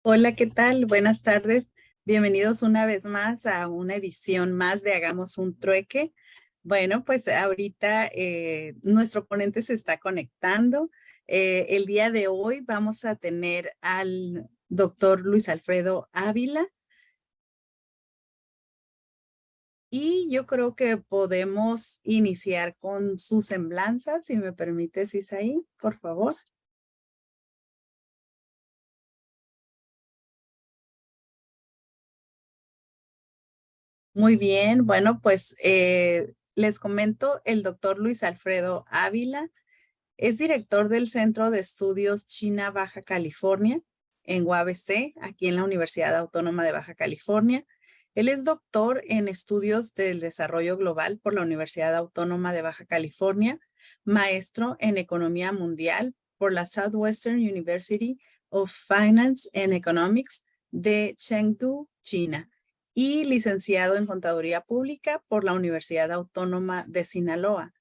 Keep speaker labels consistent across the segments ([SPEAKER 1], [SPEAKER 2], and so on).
[SPEAKER 1] Hola, ¿qué tal? Buenas tardes. Bienvenidos una vez más a una edición más de Hagamos un Trueque. Bueno, pues ahorita nuestro ponente se está conectando. El día de hoy vamos a tener al doctor Luis Alfredo Ávila y yo creo que podemos iniciar con su semblanza, si me permites, Isaí, por favor. Muy bien, bueno, pues les comento, el doctor Luis Alfredo Ávila es director del Centro de Estudios China Baja California en UABC, aquí en la Universidad Autónoma de Baja California. Él es doctor en estudios del desarrollo global por la Universidad Autónoma de Baja California, maestro en economía mundial por la Southwestern University of Finance and Economics de Chengdu, China, y licenciado en contaduría pública por la Universidad Autónoma de Sinaloa.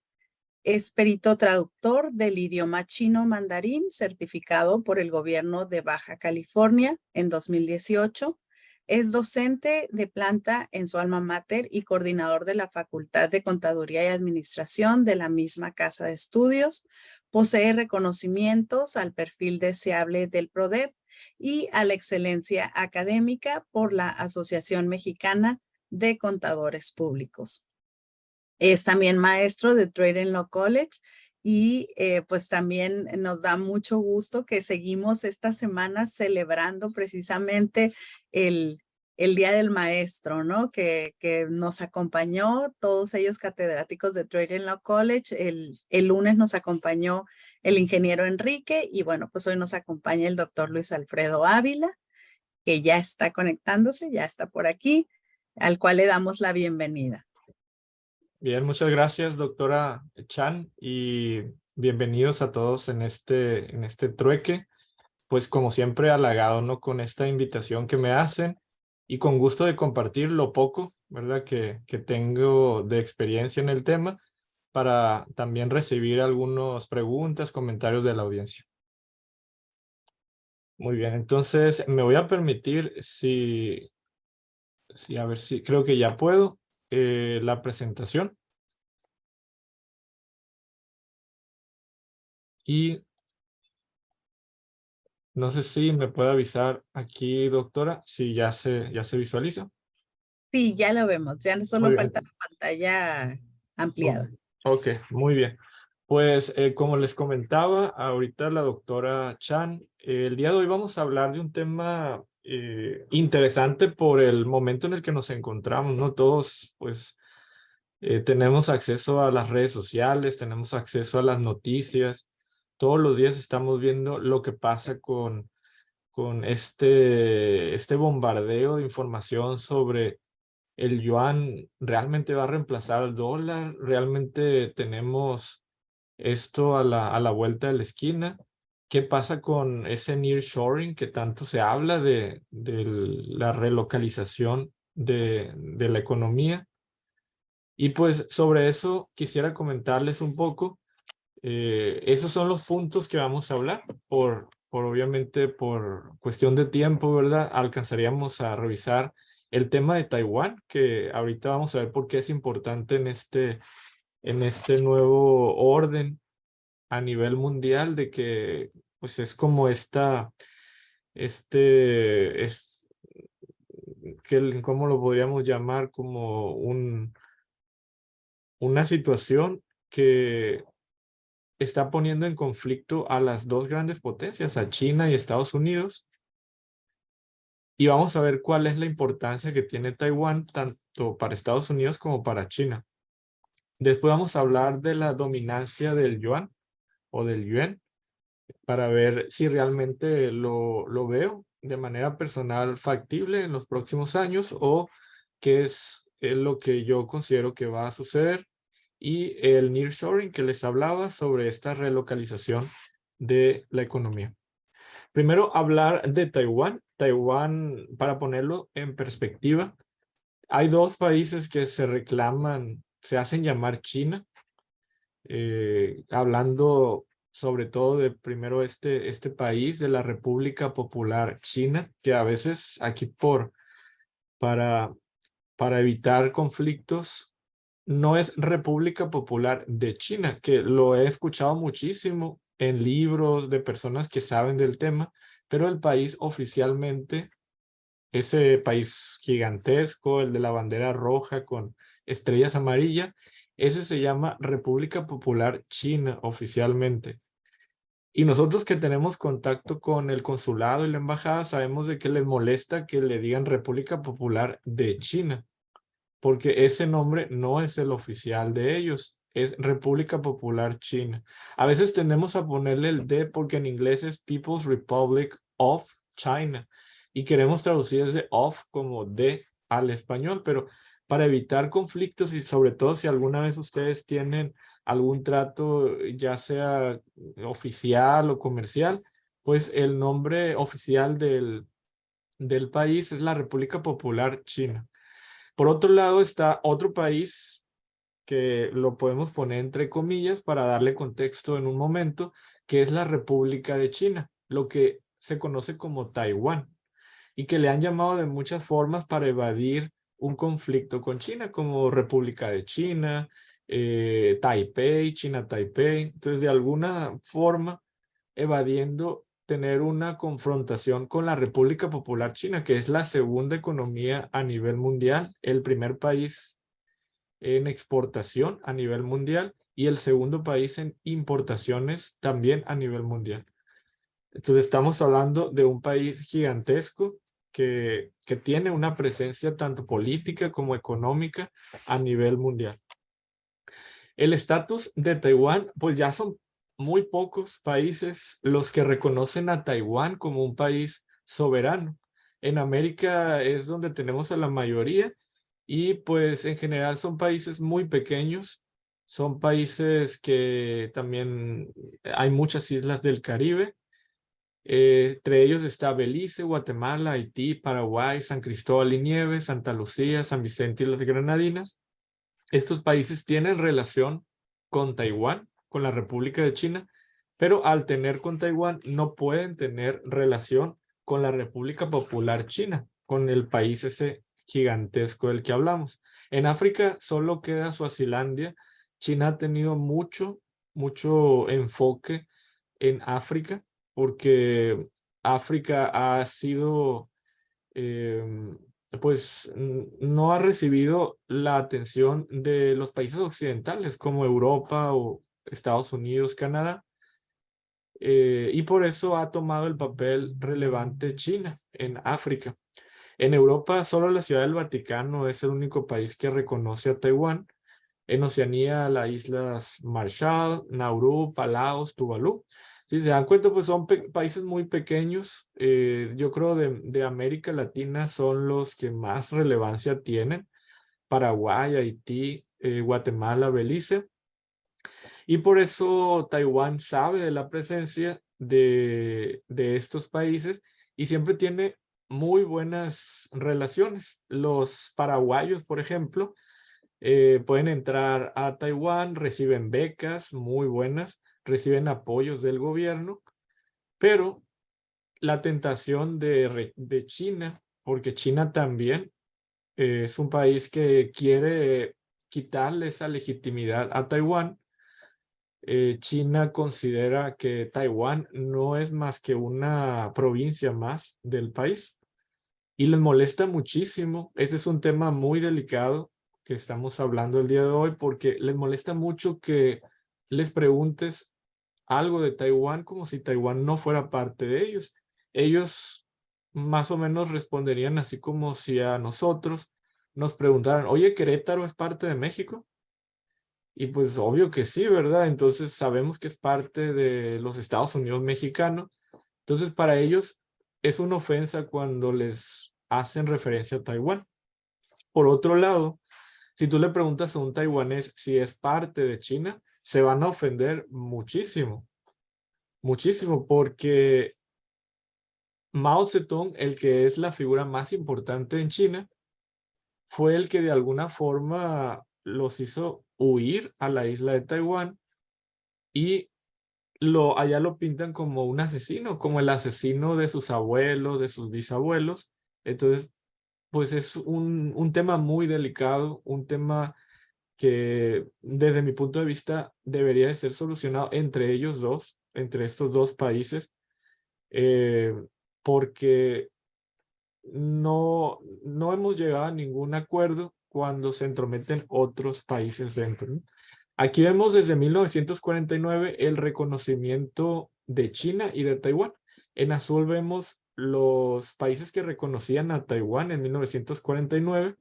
[SPEAKER 1] Es perito traductor del idioma chino mandarín, certificado por el gobierno de Baja California en 2018. Es docente de planta en su alma mater y coordinador de la Facultad de Contaduría y Administración de la misma casa de estudios. Posee reconocimientos al perfil deseable del PRODEP y a la excelencia académica por la Asociación Mexicana de Contadores Públicos. Es también maestro de Trade Law College y pues también nos da mucho gusto que seguimos esta semana celebrando precisamente el, el Día del Maestro, ¿no? Que nos acompañó todos ellos catedráticos de Trade Law College. El lunes nos acompañó el ingeniero Enrique y bueno, pues hoy nos acompaña el doctor Luis Alfredo Ávila, que ya está conectándose, ya está por aquí, al cual le damos la bienvenida.
[SPEAKER 2] Bien, muchas gracias, doctora Chan, y bienvenidos a todos en este trueque. Pues como siempre, halagado, ¿no? Con esta invitación que me hacen y con gusto de compartir lo poco, ¿verdad? Que tengo de experiencia en el tema para también recibir algunas preguntas, comentarios de la audiencia. Muy bien, entonces me voy a permitir, a ver si creo que ya puedo, la presentación. Y no sé si me puede avisar aquí, doctora, si ya se visualiza.
[SPEAKER 1] Sí, ya lo vemos, ya solo
[SPEAKER 2] Muy bien.
[SPEAKER 1] falta la pantalla
[SPEAKER 2] Oh,
[SPEAKER 1] ampliada.
[SPEAKER 2] ok, muy bien. Pues como les comentaba ahorita la doctora Chan, el día de hoy vamos a hablar de un tema interesante por el momento en el que nos encontramos, ¿no? Todos, pues, tenemos acceso a las redes sociales, tenemos acceso a las noticias. Todos los días estamos viendo lo que pasa con este bombardeo de información sobre el yuan. ¿Realmente va a reemplazar al dólar? ¿Realmente tenemos esto a la vuelta de la esquina? ¿Qué pasa con ese nearshoring que tanto se habla de la relocalización de la economía? Y pues sobre eso quisiera comentarles un poco. Esos son los puntos que vamos a hablar. Obviamente, por cuestión de tiempo, ¿verdad? Alcanzaríamos a revisar el tema de Taiwán, que ahorita vamos a ver por qué es importante en este nuevo orden a nivel mundial, de que pues es como es, ¿cómo lo podríamos llamar? Como una situación que está poniendo en conflicto a las dos grandes potencias, a China y Estados Unidos. Y vamos a ver cuál es la importancia que tiene Taiwán, tanto para Estados Unidos como para China. Después vamos a hablar de la dominancia del yuan o del yuan, para ver si realmente lo veo de manera personal factible en los próximos años, o qué es lo que yo considero que va a suceder. Y el nearshoring que les hablaba sobre esta relocalización de la economía. Primero, hablar de Taiwán. Taiwán, para ponerlo en perspectiva, hay dos países que se reclaman, se hacen llamar China, hablando sobre todo de primero este país de la República Popular China, que a veces aquí para, para evitar conflictos, no es República Popular de China, que lo he escuchado muchísimo en libros de personas que saben del tema, pero el país oficialmente, ese país gigantesco, el de la bandera roja con estrellas amarillas, ese se llama República Popular China oficialmente. Y nosotros que tenemos contacto con el consulado y la embajada sabemos de que les molesta que le digan República Popular de China, porque ese nombre no es el oficial de ellos, es República Popular China. A veces tendemos a ponerle el de porque en inglés es People's Republic of China y queremos traducir ese of como de al español, pero para evitar conflictos y sobre todo si alguna vez ustedes tienen algún trato, ya sea oficial o comercial, pues el nombre oficial del país es la República Popular China. Por otro lado está otro país que lo podemos poner entre comillas para darle contexto en un momento, que es la República de China, lo que se conoce como Taiwán, y que le han llamado de muchas formas para evadir un conflicto con China, como República de China, Taipei, China Taipei. Entonces, de alguna forma, evadiendo tener una confrontación con la República Popular China, que es la segunda economía a nivel mundial, el primer país en exportación a nivel mundial y el segundo país en importaciones también a nivel mundial. Entonces estamos hablando de un país gigantesco que tiene una presencia tanto política como económica a nivel mundial. El estatus de Taiwán, pues ya son muy pocos países los que reconocen a Taiwán como un país soberano. En América es donde tenemos a la mayoría y pues en general son países muy pequeños. Son países que también hay muchas islas del Caribe. Entre ellos está Belice, Guatemala, Haití, Paraguay, San Cristóbal y Nieves, Santa Lucía, San Vicente y las Granadinas. Estos países tienen relación con Taiwán, con la República de China, pero al tener con Taiwán no pueden tener relación con la República Popular China, con el país ese gigantesco del que hablamos. En África solo queda Suazilandia. China ha tenido mucho enfoque en África porque África ha sido eh, pues no ha recibido la atención de los países occidentales como Europa o Estados Unidos, Canadá, y por eso ha tomado el papel relevante China en África. En Europa, solo la Ciudad del Vaticano es el único país que reconoce a Taiwán. En Oceanía, las Islas Marshall, Nauru, Palaos, Tuvalu. Si se dan cuenta, pues son países muy pequeños. Yo creo de América Latina son los que más relevancia tienen. Paraguay, Haití, Guatemala, Belice. Y por eso Taiwán sabe de la presencia de estos países y siempre tiene muy buenas relaciones. Los paraguayos, por ejemplo, pueden entrar a Taiwán, reciben becas muy buenas, reciben apoyos del gobierno, pero la tentación de China, porque China también es un país que quiere quitarle esa legitimidad a Taiwán. China considera que Taiwán no es más que una provincia más del país y les molesta muchísimo. Ese es un tema muy delicado que estamos hablando el día de hoy porque les molesta mucho que les preguntes algo de Taiwán como si Taiwán no fuera parte de ellos. Ellos más o menos responderían así como si a nosotros nos preguntaran, oye, ¿Querétaro es parte de México? Y pues obvio que sí, ¿verdad? Entonces sabemos que es parte de los Estados Unidos mexicanos. Entonces para ellos es una ofensa cuando les hacen referencia a Taiwán. Por otro lado, si tú le preguntas a un taiwanés si es parte de China, se van a ofender muchísimo, muchísimo, porque Mao Zedong, el que es la figura más importante en China, fue el que de alguna forma los hizo huir a la isla de Taiwán y allá lo pintan como un asesino, como el asesino de sus abuelos, de sus bisabuelos. Entonces, pues es un tema muy delicado, un tema que desde mi punto de vista debería de ser solucionado entre ellos dos, entre estos dos países, eh, porque no hemos llegado a ningún acuerdo cuando se entrometen otros países dentro, ¿no? Aquí vemos desde 1949 el reconocimiento de China y de Taiwán. En azul vemos los países que reconocían a Taiwán en 1949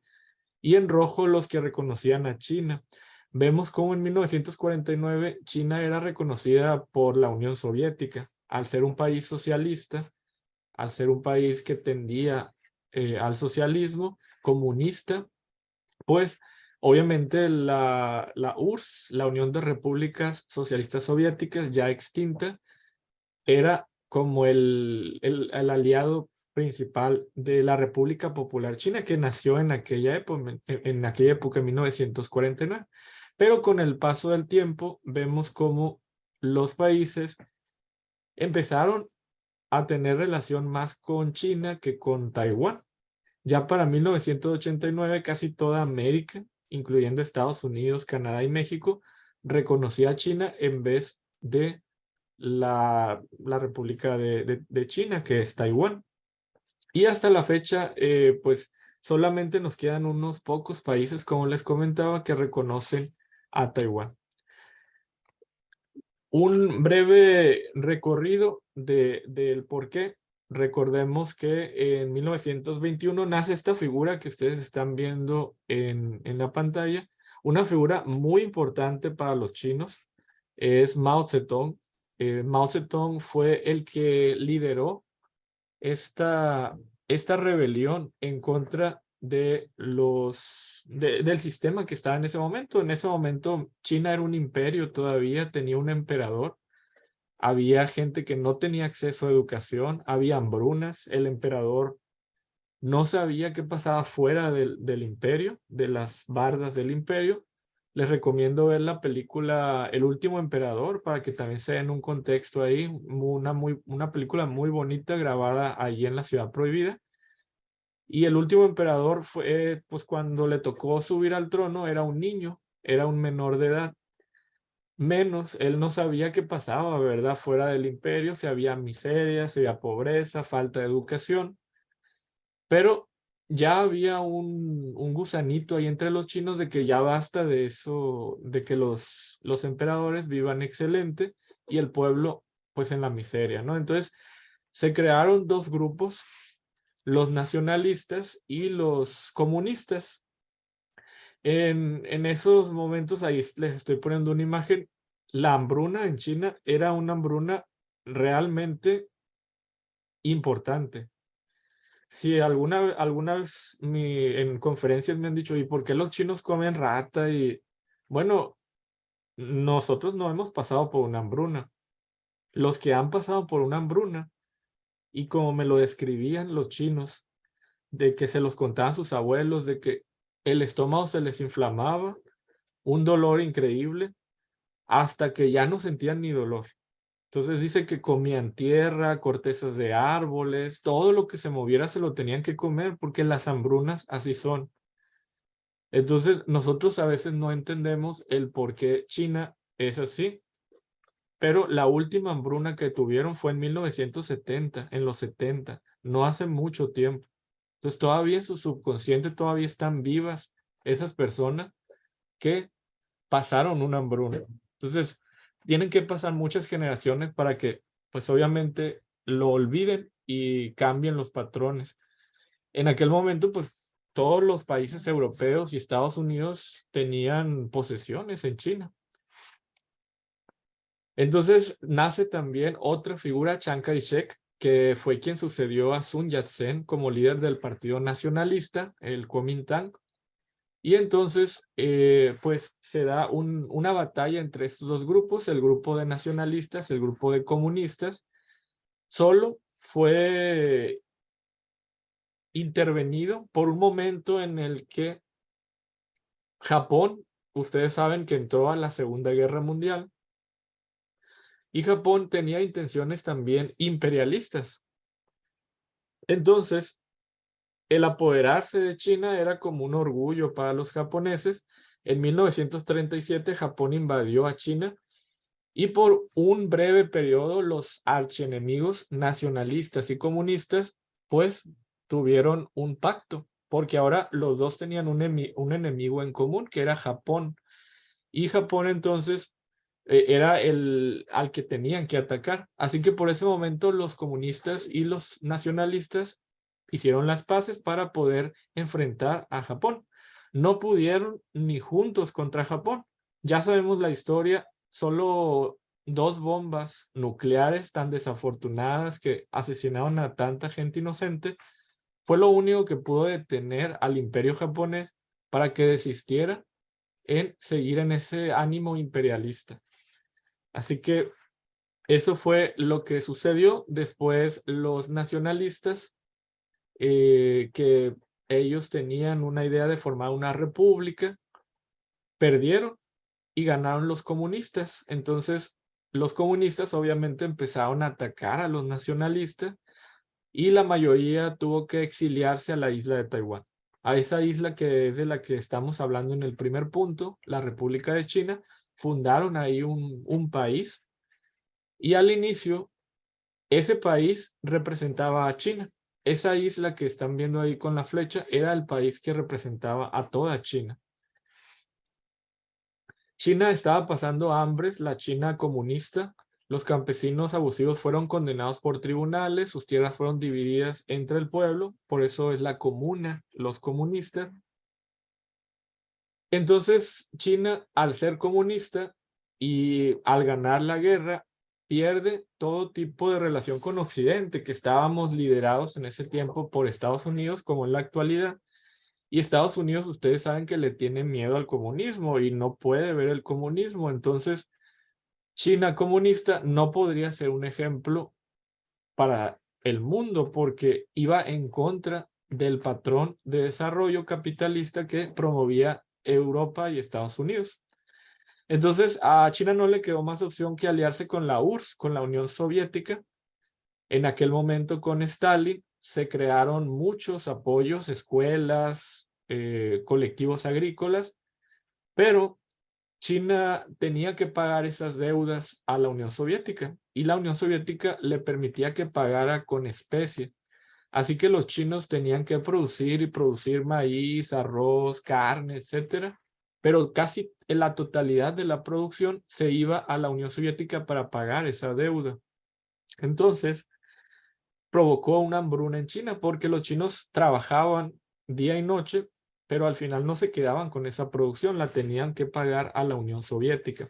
[SPEAKER 2] y en rojo los que reconocían a China. Vemos cómo en 1949 China era reconocida por la Unión Soviética al ser un país socialista, al ser un país que tendía al socialismo comunista, pues obviamente la URSS, la Unión de Repúblicas Socialistas Soviéticas, ya extinta, era como el aliado principal de la República Popular China, que nació en aquella época, en aquella época, en 1949. Pero con el paso del tiempo, vemos cómo los países empezaron a tener relación más con China que con Taiwán. Ya para 1989, casi toda América, incluyendo Estados Unidos, Canadá y México, reconocía a China en vez de la República de China, que es Taiwán. Y hasta la fecha, pues solamente nos quedan unos pocos países, como les comentaba, que reconocen a Taiwán. Un breve recorrido del por qué. Recordemos que en 1921 nace esta figura que ustedes están viendo en la pantalla, una figura muy importante para los chinos, es Mao Zedong. Mao Zedong fue el que lideró esta, esta rebelión en contra del sistema que estaba en ese momento. En ese momento China era un imperio todavía, tenía un emperador, había gente que no tenía acceso a educación, había hambrunas, el emperador no sabía qué pasaba fuera del imperio, de las bardas del imperio. Les recomiendo ver la película El último emperador para que también se den un contexto ahí, una película muy bonita grabada allí en la Ciudad Prohibida. Y el último emperador fue, pues cuando le tocó subir al trono, era un niño, era un menor de edad. Menos, él no sabía qué pasaba, ¿verdad? Fuera del imperio, si había miseria, si había pobreza, falta de educación. Pero ya había un gusanito ahí entre los chinos de que ya basta de eso, de que los emperadores vivan excelente y el pueblo pues en la miseria, ¿no? Entonces se crearon dos grupos, los nacionalistas y los comunistas. En esos momentos, ahí les estoy poniendo una imagen, la hambruna en China era una hambruna realmente importante. Si alguna vez en conferencias me han dicho, ¿y por qué los chinos comen rata? Y bueno, nosotros no hemos pasado por una hambruna. Los que han pasado por una hambruna, y como me lo describían los chinos, de que se los contaban sus abuelos, de que el estómago se les inflamaba, un dolor increíble, hasta que ya no sentían ni dolor. Entonces dice que comían tierra, cortezas de árboles, todo lo que se moviera se lo tenían que comer porque las hambrunas así son. Entonces nosotros a veces no entendemos el por qué China es así, pero la última hambruna que tuvieron fue en 1970, en los 70, no hace mucho tiempo. Entonces todavía en su subconsciente todavía están vivas esas personas que pasaron una hambruna. Entonces, tienen que pasar muchas generaciones para que, pues obviamente, lo olviden y cambien los patrones. En aquel momento, pues todos los países europeos y Estados Unidos tenían posesiones en China. Entonces, nace también otra figura, Chiang Kai-shek, que fue quien sucedió a Sun Yat-sen como líder del Partido Nacionalista, el Kuomintang. Y entonces, pues se da una batalla entre estos dos grupos, el grupo de nacionalistas, el grupo de comunistas. Solo fue intervenido por un momento en el que Japón, ustedes saben que entró a la Segunda Guerra Mundial, y Japón tenía intenciones también imperialistas. Entonces, el apoderarse de China era como un orgullo para los japoneses. En 1937 Japón invadió a China y por un breve periodo los archienemigos nacionalistas y comunistas pues tuvieron un pacto, porque ahora los dos tenían un enemigo en común, que era Japón. Y Japón entonces era el al que tenían que atacar. Así que por ese momento los comunistas y los nacionalistas hicieron las paces para poder enfrentar a Japón. No pudieron ni juntos contra Japón. Ya sabemos la historia, solo dos bombas nucleares tan desafortunadas que asesinaron a tanta gente inocente fue lo único que pudo detener al imperio japonés para que desistiera en seguir en ese ánimo imperialista. Así que eso fue lo que sucedió. Después los nacionalistas, que ellos tenían una idea de formar una república, perdieron y ganaron los comunistas. Entonces los comunistas obviamente empezaron a atacar a los nacionalistas y la mayoría tuvo que exiliarse a la isla de Taiwán. A esa isla que es de la que estamos hablando en el primer punto, la República de China, fundaron ahí un país y al inicio ese país representaba a China. Esa isla que están viendo ahí con la flecha era el país que representaba a toda China. China estaba pasando hambres, la China comunista. Los campesinos abusivos fueron condenados por tribunales, sus tierras fueron divididas entre el pueblo, por eso es la comuna, los comunistas. Entonces, China, al ser comunista y al ganar la guerra, pierde todo tipo de relación con Occidente, que estábamos liderados en ese tiempo por Estados Unidos, como en la actualidad. Y Estados Unidos, ustedes saben que le tiene miedo al comunismo y no puede ver el comunismo. Entonces, China comunista no podría ser un ejemplo para el mundo porque iba en contra del patrón de desarrollo capitalista que promovía Europa y Estados Unidos. Entonces, a China no le quedó más opción que aliarse con la URSS, con la Unión Soviética. En aquel momento con Stalin se crearon muchos apoyos, escuelas, colectivos agrícolas, pero China tenía que pagar esas deudas a la Unión Soviética y la Unión Soviética le permitía que pagara con especie. Así que los chinos tenían que producir y producir maíz, arroz, carne, etcétera, pero casi en la totalidad de la producción se iba a la Unión Soviética para pagar esa deuda. Entonces, provocó una hambruna en China porque los chinos trabajaban día y noche, pero al final no se quedaban con esa producción, la tenían que pagar a la Unión Soviética.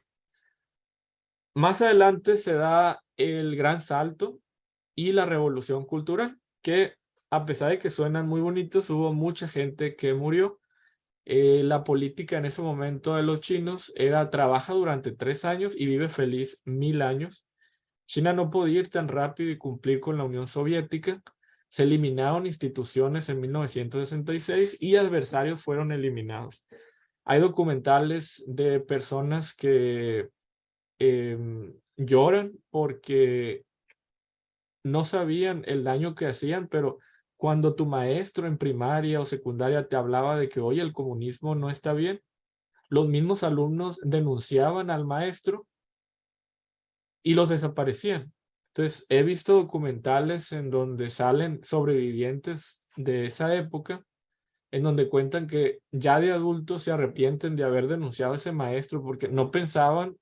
[SPEAKER 2] Más adelante se da el gran salto y la revolución cultural, que a pesar de que suenan muy bonitos, hubo mucha gente que murió. La política en ese momento de los chinos era trabaja durante 3 años y vive feliz 1000 años. China no podía ir tan rápido y cumplir con la Unión Soviética. Se eliminaron instituciones en 1966 y adversarios fueron eliminados. Hay documentales de personas que lloran porque no sabían el daño que hacían, pero cuando tu maestro en primaria o secundaria te hablaba de que, oye, el comunismo no está bien, los mismos alumnos denunciaban al maestro y los desaparecían. Entonces, he visto documentales en donde salen sobrevivientes de esa época, en donde cuentan que ya de adultos se arrepienten de haber denunciado a ese maestro porque no pensaban,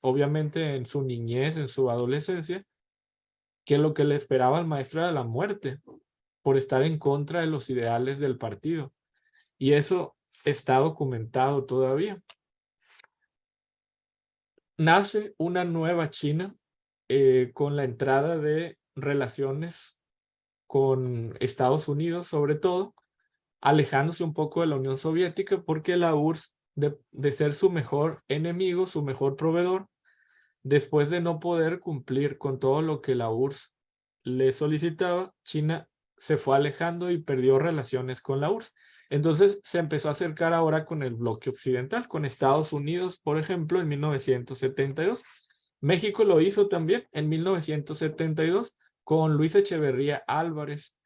[SPEAKER 2] obviamente en su niñez, en su adolescencia, que lo que le esperaba al maestro era la muerte por estar en contra de los ideales del partido. Y eso está documentado todavía. Nace una nueva China con la entrada de relaciones con Estados Unidos, sobre todo, alejándose un poco de la Unión Soviética, porque la URSS, de ser su mejor enemigo, su mejor proveedor, después de no poder cumplir con todo lo que la URSS le solicitaba, China se fue alejando y perdió relaciones con la URSS. Entonces se empezó a acercar ahora con el bloque occidental, con Estados Unidos, por ejemplo, en 1972. México lo hizo también en 1972 con Luis Echeverría Álvarez.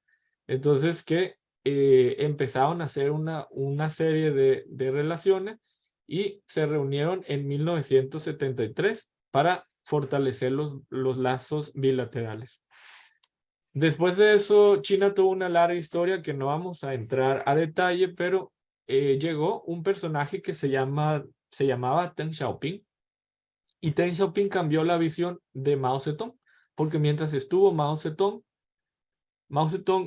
[SPEAKER 2] Entonces que empezaron a hacer una serie de relaciones y se reunieron en 1973 para fortalecer los lazos bilaterales. Después de eso, China tuvo una larga historia que no vamos a entrar a detalle, pero llegó un personaje que se llamaba Deng Xiaoping, y Deng Xiaoping cambió la visión de Mao Zedong, porque mientras estuvo Mao Zedong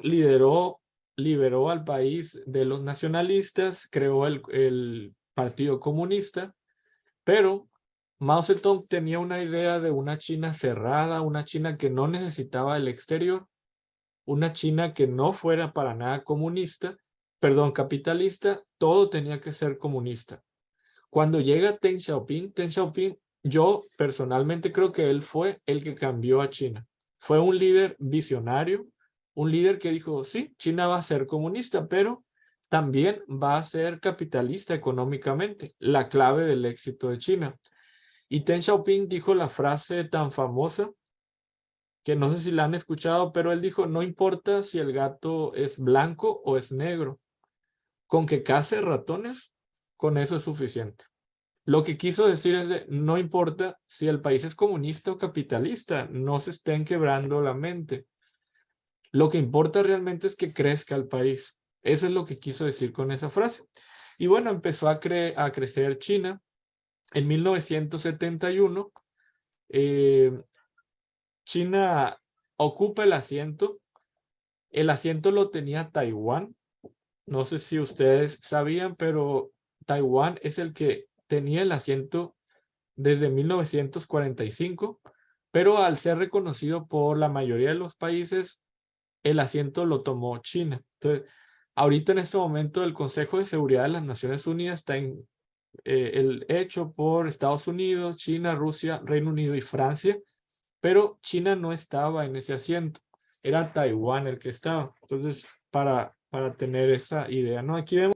[SPEAKER 2] liberó al país de los nacionalistas, creó el Partido Comunista, pero Mao Zedong tenía una idea de una China cerrada, una China que no necesitaba el exterior, una China que no fuera para nada capitalista, todo tenía que ser comunista. Cuando llega Deng Xiaoping, yo personalmente creo que él fue el que cambió a China. Fue un líder visionario, un líder que dijo, sí, China va a ser comunista, pero también va a ser capitalista económicamente, la clave del éxito de China. Y Deng Xiaoping dijo la frase tan famosa, que no sé si la han escuchado, pero él dijo, no importa si el gato es blanco o es negro, con que case ratones, con eso es suficiente. Lo que quiso decir es de, no importa si el país es comunista o capitalista, no se estén quebrando la mente. Lo que importa realmente es que crezca el país. Eso es lo que quiso decir con esa frase. Y bueno, empezó a crecer China. En 1971, China ocupa el asiento. El asiento lo tenía Taiwán. No sé si ustedes sabían, pero Taiwán es el que tenía el asiento desde 1945, pero al ser reconocido por la mayoría de los países, el asiento lo tomó China. Entonces, ahorita en este momento el Consejo de Seguridad de las Naciones Unidas está hecho por Estados Unidos, China, Rusia, Reino Unido y Francia, pero China no estaba en ese asiento, era Taiwán el que estaba. Entonces, para tener esa idea, ¿no? Aquí vemos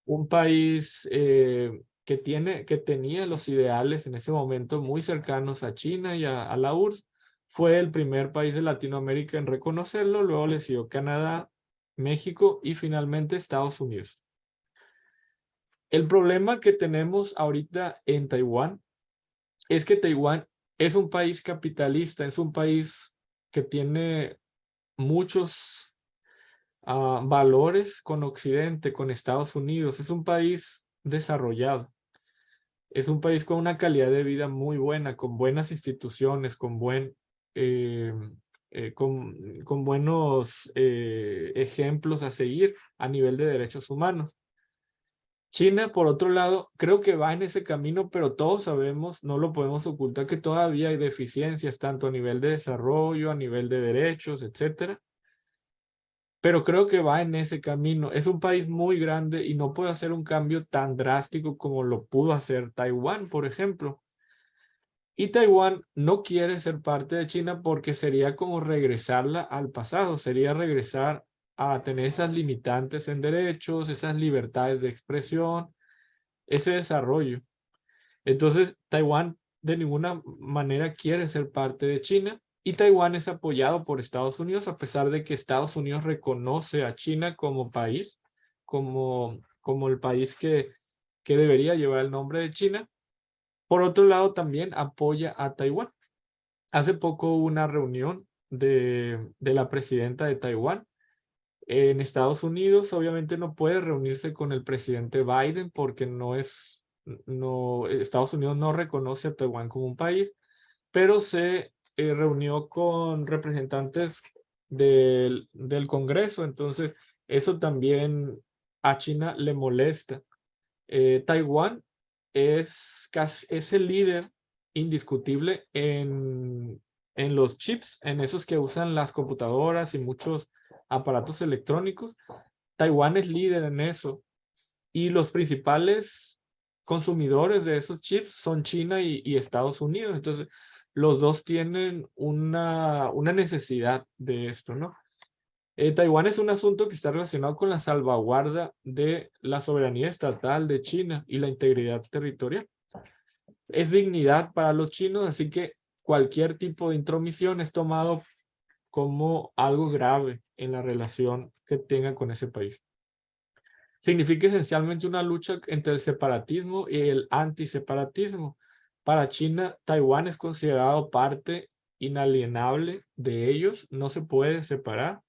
[SPEAKER 2] un país que tenía los ideales en ese momento muy cercanos a China y a la URSS. Fue el primer país de Latinoamérica en reconocerlo, luego le siguió Canadá, México y finalmente Estados Unidos. El problema que tenemos ahorita en Taiwán es que Taiwán es un país capitalista, es un país que tiene muchos valores con Occidente, con Estados Unidos. Es un país desarrollado. Es un país con una calidad de vida muy buena, con buenas instituciones, eh, con buenos ejemplos a seguir a nivel de derechos humanos. China, por otro lado, creo que va en ese camino, pero todos sabemos, no lo podemos ocultar, que todavía hay deficiencias, tanto a nivel de desarrollo, a nivel de derechos, etcétera. Pero creo que va en ese camino. Es un país muy grande y no puede hacer un cambio tan drástico como lo pudo hacer Taiwán, por ejemplo. Y Taiwán no quiere ser parte de China porque sería como regresarla al pasado, sería regresar a tener esas limitantes en derechos, esas libertades de expresión, ese desarrollo. Entonces, Taiwán de ninguna manera quiere ser parte de China y Taiwán es apoyado por Estados Unidos a pesar de que Estados Unidos reconoce a China como país, como el país que debería llevar el nombre de China. Por otro lado, también apoya a Taiwán. Hace poco hubo una reunión de la presidenta de Taiwán en Estados Unidos. Obviamente no puede reunirse con el presidente Biden porque Estados Unidos no reconoce a Taiwán como un país, pero se reunió con representantes del Congreso. Entonces, eso también a China le molesta. Taiwán es el líder indiscutible en los chips, en esos que usan las computadoras y muchos aparatos electrónicos. Taiwán es líder en eso y los principales consumidores de esos chips son China y Estados Unidos. Entonces, los dos tienen una necesidad de esto, ¿no? Taiwán es un asunto que está relacionado con la salvaguarda de la soberanía estatal de China y la integridad territorial. es dignidad para los chinos, así que cualquier tipo de intromisión es tomado como algo grave en la relación que tenga con ese país. Significa esencialmente una lucha entre el separatismo y el antiseparatismo. Para China, Taiwán es considerado parte inalienable de ellos, no se puede separar.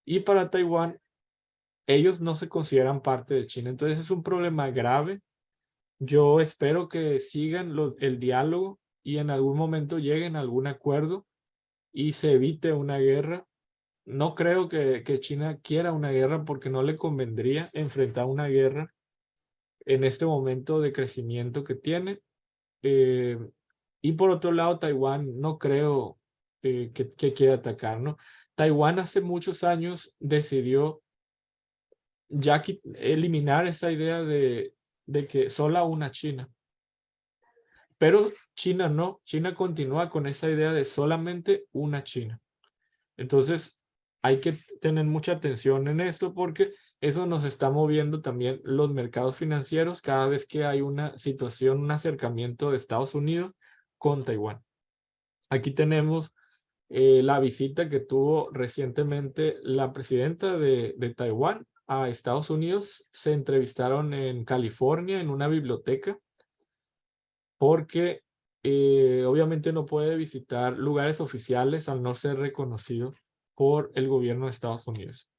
[SPEAKER 2] Y para Taiwán, ellos no se consideran parte de China. Entonces es un problema grave. Yo espero que sigan el diálogo y en algún momento lleguen a algún acuerdo y se evite una guerra. No creo que China quiera una guerra porque no le convendría enfrentar una guerra en este momento de crecimiento que tiene. Eh, y por otro lado, Taiwán no creo que quiera atacar, ¿no? Taiwán hace muchos años decidió ya eliminar esa idea de que sola una China. Pero China no, China continúa con esa idea de solamente una China. Entonces, hay que tener mucha atención en esto porque eso nos está moviendo también los mercados financieros cada vez que hay una situación, un acercamiento de Estados Unidos con Taiwán. Aquí tenemos la visita que tuvo recientemente la presidenta de Taiwán a Estados Unidos. Se entrevistaron en California en una biblioteca porque obviamente no puede visitar lugares oficiales al no ser reconocido por el gobierno de Estados Unidos.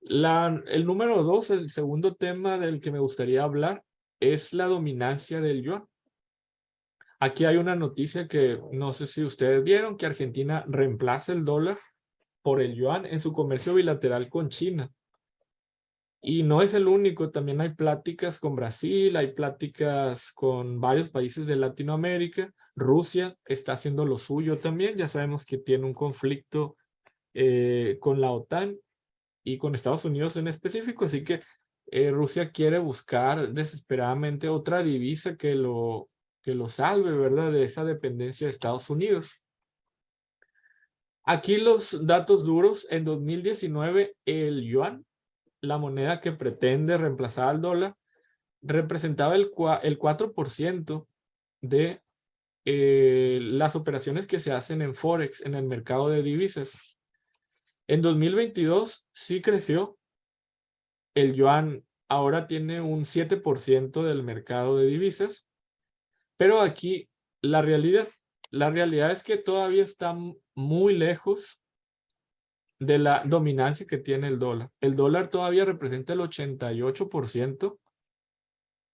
[SPEAKER 2] El número 2, el segundo tema del que me gustaría hablar, es la dominancia del yuan. Aquí hay una noticia que no sé si ustedes vieron, que Argentina reemplaza el dólar por el yuan en su comercio bilateral con China. Y no es el único, también hay pláticas con Brasil, hay pláticas con varios países de Latinoamérica. Rusia está haciendo lo suyo también, ya sabemos que tiene un conflicto con la OTAN y con Estados Unidos en específico, así que Rusia quiere buscar desesperadamente otra divisa que lo salve, ¿verdad? De esa dependencia de Estados Unidos. Aquí los datos duros, en 2019 el yuan, la moneda que pretende reemplazar al dólar, representaba el 4% de las operaciones que se hacen en Forex, en el mercado de divisas. En 2022 sí creció. El yuan ahora tiene un 7% del mercado de divisas, pero aquí la realidad, la realidad es que todavía está muy lejos de la dominancia que tiene el dólar. El dólar todavía representa el 88%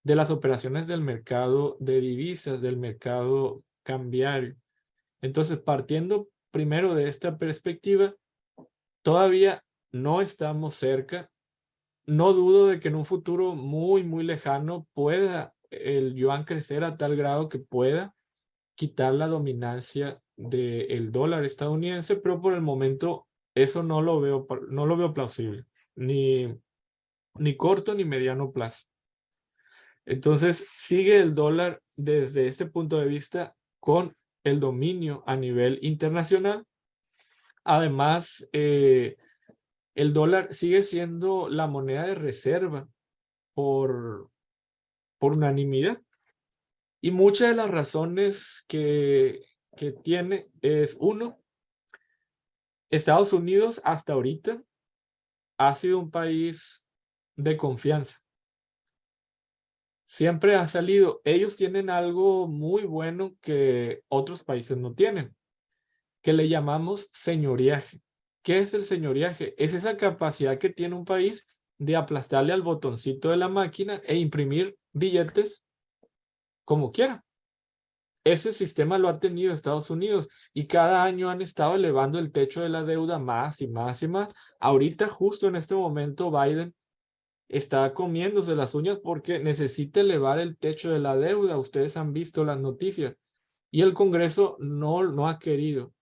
[SPEAKER 2] de las operaciones del mercado de divisas, del mercado cambiario. Entonces, partiendo primero de esta perspectiva, todavía no estamos cerca. No dudo de que en un futuro muy, muy lejano pueda el yuan crecer a tal grado que pueda quitar la dominancia del dólar estadounidense, pero por el momento eso no lo veo plausible, ni corto ni mediano plazo. Entonces, sigue el dólar desde este punto de vista con el dominio a nivel internacional. Además, el dólar sigue siendo la moneda de reserva por, por unanimidad. Y muchas de las razones que tiene es, uno, Estados Unidos hasta ahorita ha sido un país de confianza. Siempre ha salido. Ellos tienen algo muy bueno que otros países no tienen, que le llamamos señoriaje. ¿Qué es el señoriaje? Es esa capacidad que tiene un país de aplastarle al botoncito de la máquina e imprimir billetes como quiera. Ese sistema lo ha tenido Estados Unidos y cada año han estado elevando el techo de la deuda más y más y más. Ahorita, justo en este momento, Biden está comiéndose las uñas porque necesita elevar el techo de la deuda. Ustedes han visto las noticias y el Congreso no ha querido.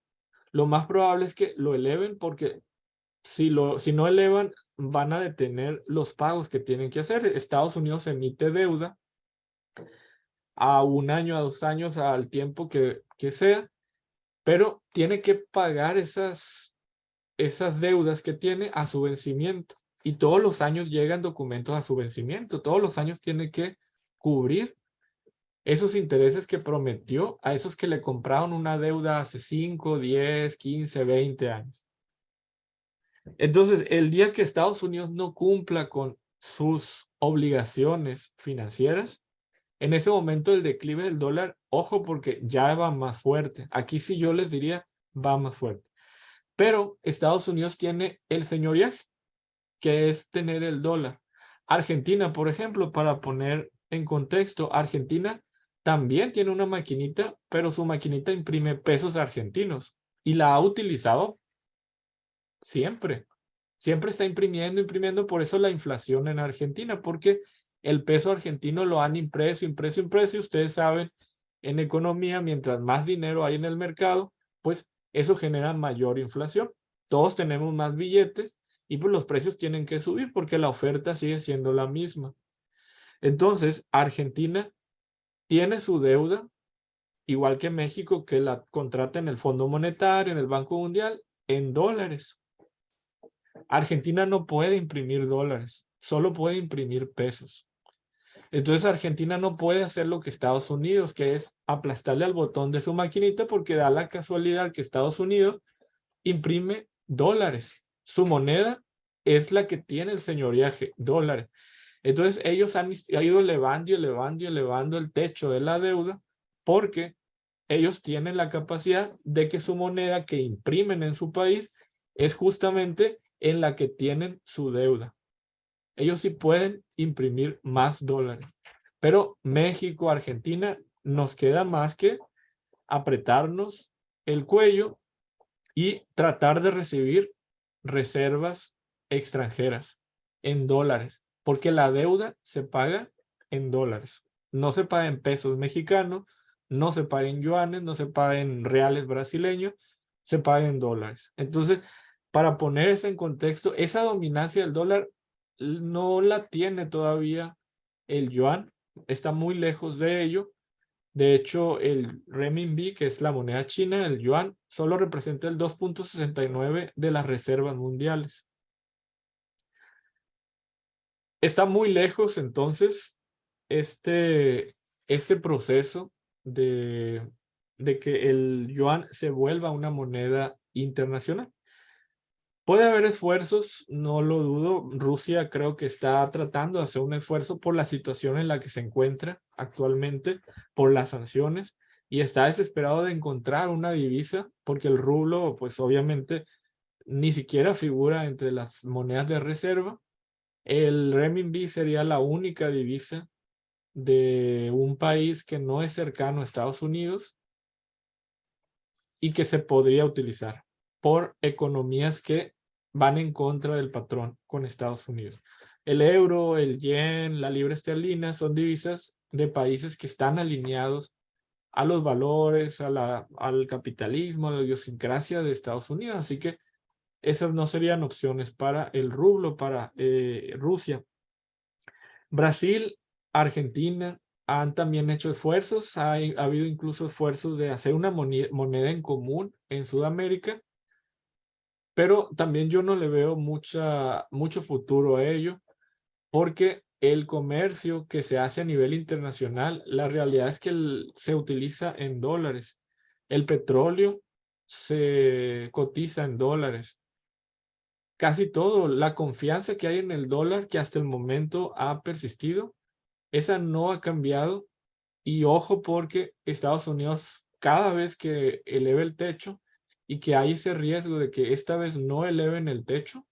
[SPEAKER 2] Lo más probable es que lo eleven porque si no elevan, van a detener los pagos que tienen que hacer. Estados Unidos emite deuda a un año, a 2 años, al tiempo que sea, pero tiene que pagar esas deudas que tiene a su vencimiento. Y todos los años llegan documentos a su vencimiento. Todos los años tiene que cubrir esos intereses que prometió a esos que le compraron una deuda hace 5, 10, 15, 20 años. Entonces, el día que Estados Unidos no cumpla con sus obligaciones financieras, en ese momento el declive del dólar, ojo porque ya va más fuerte. Aquí sí yo les diría, va más fuerte. Pero Estados Unidos tiene el señoreaje, que es tener el dólar. Argentina, por ejemplo, para poner en contexto, Argentina también tiene una maquinita, pero su maquinita imprime pesos argentinos y la ha utilizado siempre. Siempre está imprimiendo, imprimiendo, por eso la inflación en Argentina, porque el peso argentino lo han impreso, impreso, impreso, y ustedes saben, en economía, mientras más dinero hay en el mercado, pues eso genera mayor inflación. Todos tenemos más billetes y pues los precios tienen que subir porque la oferta sigue siendo la misma. Entonces, Argentina tiene su deuda, igual que México, que la contrata en el Fondo Monetario, en el Banco Mundial, en dólares. Argentina no puede imprimir dólares, solo puede imprimir pesos. Entonces Argentina no puede hacer lo que Estados Unidos, que es aplastarle al botón de su maquinita, porque da la casualidad que Estados Unidos imprime dólares. Su moneda es la que tiene el señoreaje, dólares. Entonces ellos han ido elevando y elevando y elevando el techo de la deuda porque ellos tienen la capacidad de que su moneda que imprimen en su país es justamente en la que tienen su deuda. Ellos sí pueden imprimir más dólares. Pero México, Argentina, nos queda más que apretarnos el cuello y tratar de recibir reservas extranjeras en dólares, porque la deuda se paga en dólares. No se paga en pesos mexicanos, no se paga en yuanes, no se paga en reales brasileños, se paga en dólares. Entonces, para poner eso en contexto, esa dominancia del dólar no la tiene todavía el yuan, está muy lejos de ello. De hecho, el renminbi, que es la moneda china, el yuan, solo representa el 2.69 de las reservas mundiales. Está muy lejos, entonces, este proceso de que el yuan se vuelva una moneda internacional. Puede haber esfuerzos, no lo dudo. Rusia creo que está tratando de hacer un esfuerzo por la situación en la que se encuentra actualmente, por las sanciones, y está desesperado de encontrar una divisa, porque el rublo, pues obviamente, ni siquiera figura entre las monedas de reserva. El renminbi sería la única divisa de un país que no es cercano a Estados Unidos y que se podría utilizar por economías que van en contra del patrón con Estados Unidos. El euro, el yen, la libra esterlina son divisas de países que están alineados a los valores, al capitalismo, a la idiosincrasia de Estados Unidos. Así que esas no serían opciones para el rublo, para Rusia. Brasil, Argentina han también hecho esfuerzos. Ha habido incluso esfuerzos de hacer una moneda en común en Sudamérica, pero también yo no le veo mucho futuro a ello, porque el comercio que se hace a nivel internacional, la realidad es que se utiliza en dólares. El petróleo se cotiza en dólares. Casi todo, la confianza que hay en el dólar, que hasta el momento ha persistido, esa no ha cambiado. Y ojo porque Estados Unidos, cada vez que eleve el techo y que hay ese riesgo de que esta vez no eleven el techo,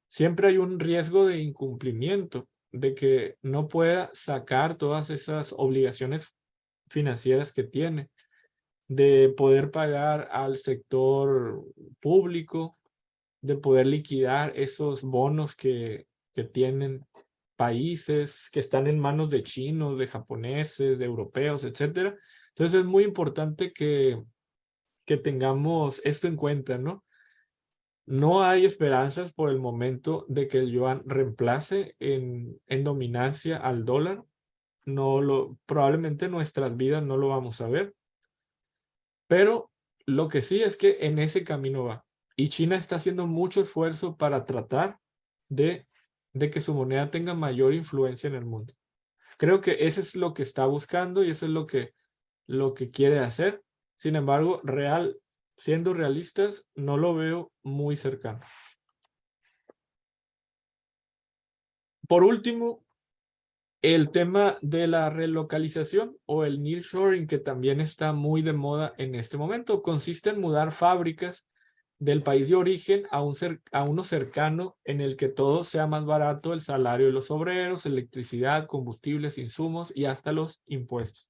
[SPEAKER 2] siempre hay un riesgo de incumplimiento, de que no pueda sacar todas esas obligaciones financieras que tiene, de poder pagar al sector público, de poder liquidar esos bonos que tienen países que están en manos de chinos, de japoneses, de europeos, etcétera. Entonces es muy importante que tengamos esto en cuenta, ¿no? No hay esperanzas por el momento de que el yuan reemplace en dominancia al dólar. Probablemente en nuestras vidas no lo vamos a ver, pero lo que sí es que en ese camino va. Y China está haciendo mucho esfuerzo para tratar de que su moneda tenga mayor influencia en el mundo. Creo que eso es lo que está buscando y eso es lo que quiere hacer. Sin embargo, siendo realistas, no lo veo muy cercano. Por último, el tema de la relocalización o el nearshoring, que también está muy de moda en este momento, consiste en mudar fábricas del país de origen a uno cercano en el que todo sea más barato, el salario de los obreros, electricidad, combustibles, insumos y hasta los impuestos.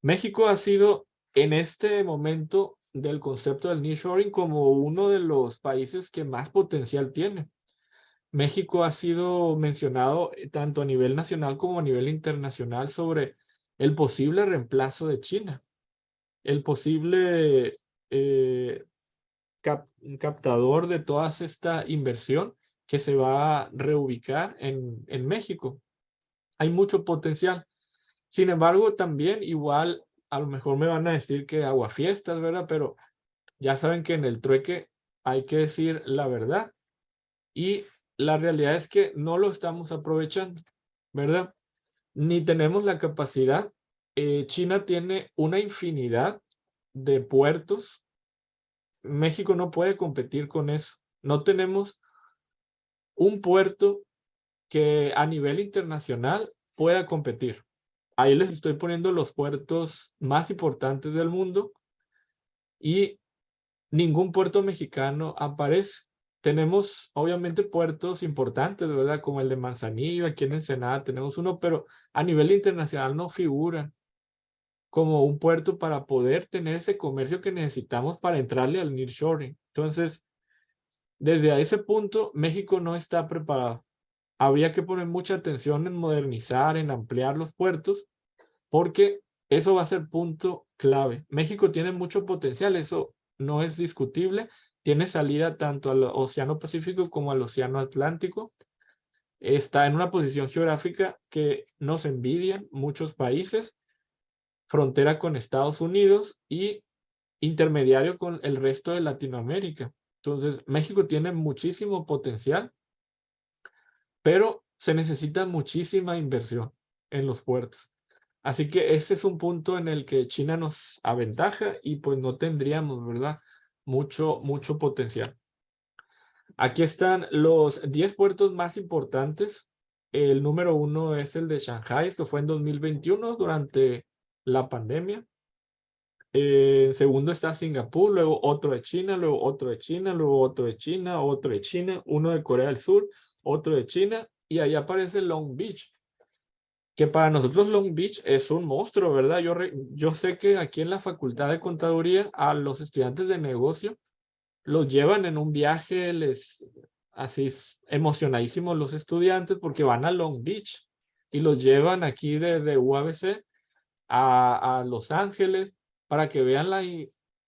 [SPEAKER 2] México ha sido en este momento del concepto del nearshoring como uno de los países que más potencial tiene. México ha sido mencionado tanto a nivel nacional como a nivel internacional sobre el posible reemplazo de China, el posible eh, captador de toda esta inversión que se va a reubicar en México. Hay mucho potencial. Sin embargo, también igual, a lo mejor me van a decir que aguafiestas, ¿verdad? Pero ya saben que en el trueque hay que decir la verdad. Y la realidad es que no lo estamos aprovechando, ¿verdad? Ni tenemos la capacidad. China tiene una infinidad de puertos. México no puede competir con eso. No tenemos un puerto que a nivel internacional pueda competir. Ahí les estoy poniendo los puertos más importantes del mundo y ningún puerto mexicano aparece. Tenemos obviamente puertos importantes, ¿verdad? Como el de Manzanillo, aquí en Ensenada tenemos uno, pero a nivel internacional no figuran como un puerto para poder tener ese comercio que necesitamos para entrarle al nearshoring. Entonces, desde ese punto, México no está preparado. Habría que poner mucha atención en modernizar, en ampliar los puertos, porque eso va a ser punto clave. México tiene mucho potencial, eso no es discutible. Tiene salida tanto al Océano Pacífico como al Océano Atlántico. Está en una posición geográfica que nos envidian muchos países, frontera con Estados Unidos y intermediario con el resto de Latinoamérica. Entonces, México tiene muchísimo potencial, pero se necesita muchísima inversión en los puertos. Así que este es un punto en el que China nos aventaja y pues no tendríamos, ¿verdad? Mucho potencial. Aquí están los 10 puertos más importantes. El número 1 es el de Shanghai. Esto fue en 2021 durante la pandemia. Segundo está Singapur, luego otro de China, luego otro de China, luego otro de China, otro de China, uno de Corea del Sur, otro de China y ahí aparece Long Beach, que para nosotros Long Beach es un monstruo, ¿verdad? Yo sé que aquí en la Facultad de Contaduría a los estudiantes de negocio los llevan en un viaje, así emocionadísimos los estudiantes porque van a Long Beach y los llevan aquí de UABC a Los Ángeles para que vean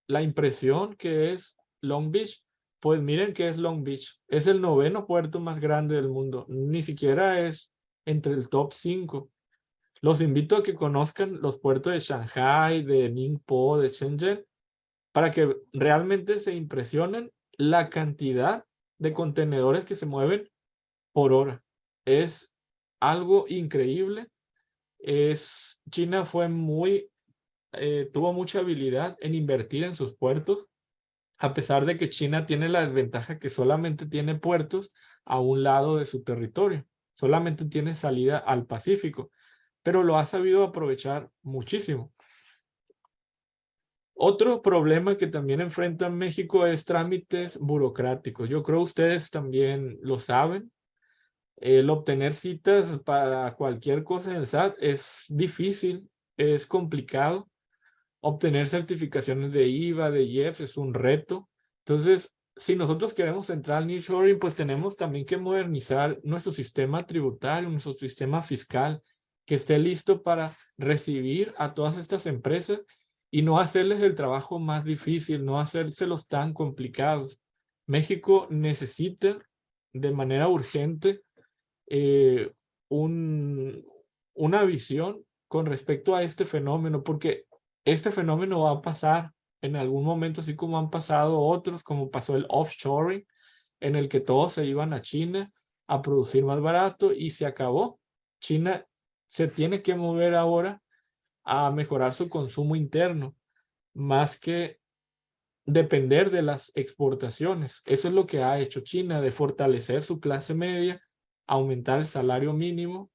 [SPEAKER 2] la impresión que es Long Beach. Pues miren que es Long Beach. Es el 9º puerto más grande del mundo. Ni siquiera es entre el top 5. Los invito a que conozcan los puertos de Shanghai, de Ningpo, de Shenzhen, para que realmente se impresionen la cantidad de contenedores que se mueven por hora. Es algo increíble. China tuvo mucha habilidad en invertir en sus puertos, a pesar de que China tiene la desventaja que solamente tiene puertos a un lado de su territorio, solamente tiene salida al Pacífico, pero lo ha sabido aprovechar muchísimo. Otro problema que también enfrenta México es trámites burocráticos. Yo creo ustedes también lo saben. El obtener citas para cualquier cosa en el SAT es difícil, es complicado. Obtener certificaciones de IVA, de IEPS es un reto. Entonces, si nosotros queremos entrar al nearshoring, pues tenemos también que modernizar nuestro sistema tributario, nuestro sistema fiscal, que esté listo para recibir a todas estas empresas y no hacerles el trabajo más difícil, no hacérselos tan complicados. México necesita de manera urgente eh, un, una visión con respecto a este fenómeno, porque este fenómeno va a pasar en algún momento, así como han pasado otros, como pasó el offshoring, en el que todos se iban a China a producir más barato y se acabó. China se tiene que mover ahora a mejorar su consumo interno, más que depender de las exportaciones. Eso es lo que ha hecho China, de fortalecer su clase media, aumentar el salario mínimo,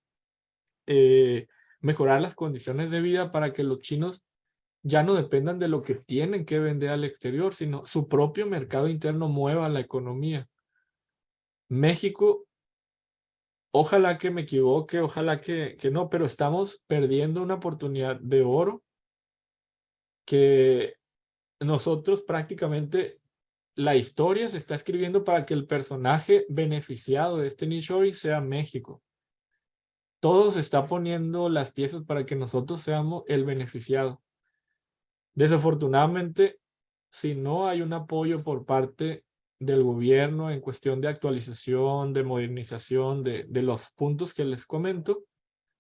[SPEAKER 2] mejorar las condiciones de vida para que los chinos ya no dependan de lo que tienen que vender al exterior, sino su propio mercado interno mueva la economía. México, ojalá que me equivoque, ojalá que no, pero estamos perdiendo una oportunidad de oro que nosotros prácticamente la historia se está escribiendo para que el personaje beneficiado de este nearshoring sea México. Todo se está poniendo las piezas para que nosotros seamos el beneficiado. Desafortunadamente, si no hay un apoyo por parte del gobierno en cuestión de actualización, de modernización de los puntos que les comento,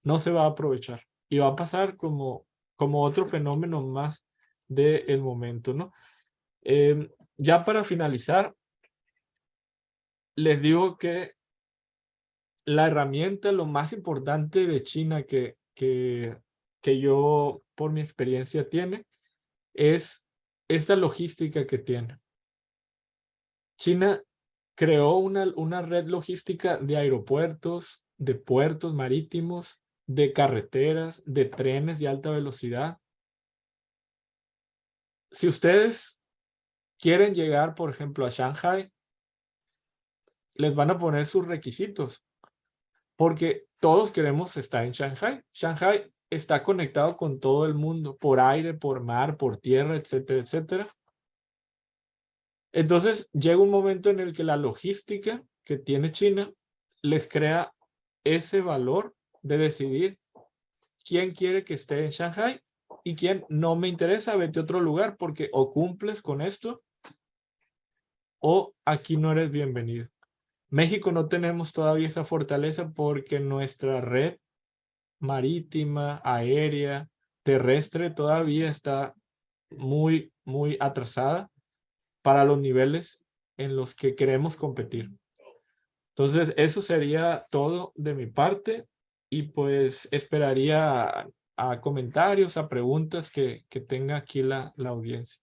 [SPEAKER 2] no se va a aprovechar y va a pasar como otro fenómeno más del momento, ¿no? Ya para finalizar, les digo que la herramienta, lo más importante de China que yo, por mi experiencia, tiene, es esta logística que tiene. China creó una red logística de aeropuertos, de puertos marítimos, de carreteras, de trenes de alta velocidad. Si ustedes quieren llegar, por ejemplo, a Shanghai, les van a poner sus requisitos, porque todos queremos estar en Shanghai. Shanghai está conectado con todo el mundo, por aire, por mar, por tierra, etcétera, etcétera. Entonces llega un momento en el que la logística que tiene China les crea ese valor de decidir quién quiere que esté en Shanghai y quién no me interesa, vete a otro lugar porque o cumples con esto o aquí no eres bienvenido. México no tenemos todavía esa fortaleza porque nuestra red marítima, aérea, terrestre todavía está muy, muy atrasada para los niveles en los que queremos competir. Entonces, eso sería todo de mi parte y pues esperaría a comentarios, a preguntas que tenga aquí la audiencia.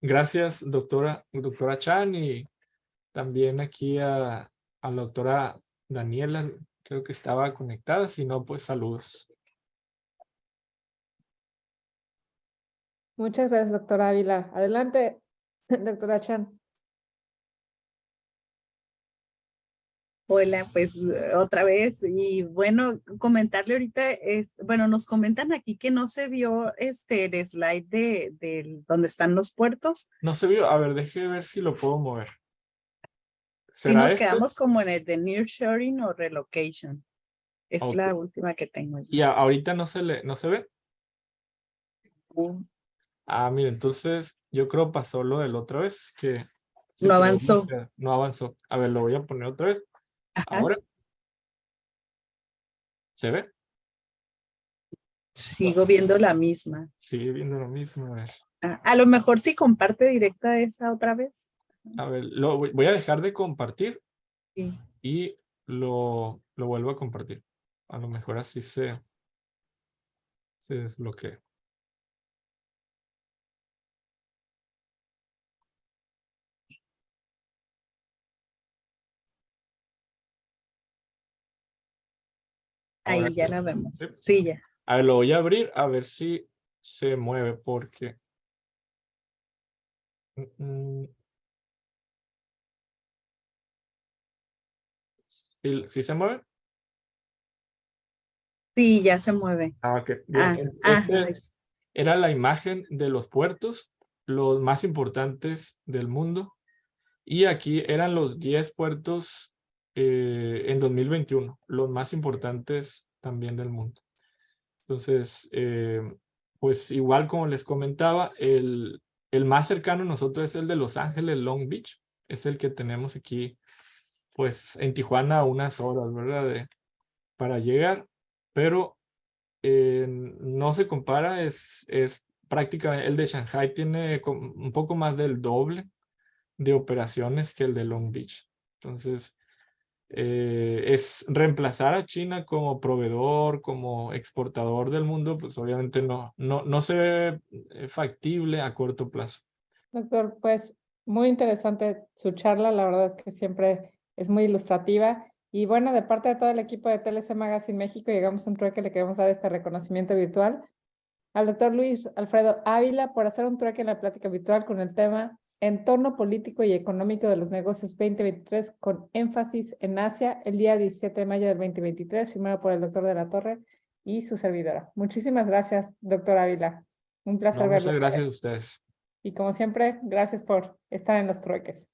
[SPEAKER 2] Gracias, doctora Chan, y también aquí a la doctora Daniela, creo que estaba conectada, si no, pues saludos.
[SPEAKER 3] Muchas gracias, doctora Ávila. Adelante, doctora Chan.
[SPEAKER 1] Hola, pues otra vez y bueno, comentarle ahorita, bueno, nos comentan aquí que no se vio el slide de donde están los puertos
[SPEAKER 2] No se vio, a ver, déjeme ver si lo puedo mover.
[SPEAKER 1] y
[SPEAKER 2] ¿Será
[SPEAKER 1] nos
[SPEAKER 2] este?
[SPEAKER 1] quedamos como en el de nearshoring o relocation. Es
[SPEAKER 2] Ok.
[SPEAKER 1] la última que tengo.
[SPEAKER 2] Y ahorita no se ve.
[SPEAKER 1] No,
[SPEAKER 2] Ah, mire, entonces yo creo pasó lo de la otra vez que se
[SPEAKER 1] no
[SPEAKER 2] quedó
[SPEAKER 1] avanzó.
[SPEAKER 2] bloqueado, no avanzó. A ver, lo voy a poner otra vez.
[SPEAKER 1] Ajá.
[SPEAKER 2] Ahora. ¿Se ve?
[SPEAKER 1] Sigo viendo la misma.
[SPEAKER 2] Sigue viendo lo mismo.
[SPEAKER 1] A lo mejor si comparte directa esa otra vez.
[SPEAKER 2] A ver, voy a dejar de compartir
[SPEAKER 1] Sí.
[SPEAKER 2] y lo vuelvo a compartir. A lo mejor así se desbloquea. Ahora
[SPEAKER 1] Ahí ya
[SPEAKER 2] sí.
[SPEAKER 1] la vemos.
[SPEAKER 2] Sí.
[SPEAKER 1] Sí, ya.
[SPEAKER 2] A ver, lo voy a abrir a ver si se mueve porque... ¿Sí se mueve?
[SPEAKER 1] Sí, ya se mueve.
[SPEAKER 2] Ah, ok, bien. Este era la imagen de los puertos, los más importantes del mundo. Y aquí eran los 10 puertos en 2021, los más importantes también del mundo. Entonces, pues igual como les comentaba, el más cercano a nosotros es el de Los Ángeles, Long Beach. Es el que tenemos aquí, pues en Tijuana a unas horas, ¿verdad? Para llegar. Pero no se compara, es prácticamente, el de Shanghai tiene un poco más del doble de operaciones que el de Long Beach. Entonces, es reemplazar a China como proveedor, como exportador del mundo, pues obviamente no se ve factible a corto plazo.
[SPEAKER 3] Doctor, pues muy interesante su charla, la verdad es que siempre es muy ilustrativa. Y bueno, de parte de todo el equipo de TLC Magazine México, llegamos a un trueque, le queremos dar este reconocimiento virtual al doctor Luis Alfredo Ávila por hacer un trueque en la plática virtual con el tema Entorno político y económico de los negocios 2023 con énfasis en Asia, el día 17 de mayo del 2023, firmado por el doctor de la Torre y su servidora. Muchísimas gracias, doctor Ávila. Un placer
[SPEAKER 2] No,
[SPEAKER 3] verlo.
[SPEAKER 2] muchas gracias a ustedes.
[SPEAKER 3] Y como siempre, gracias por estar en los trueques.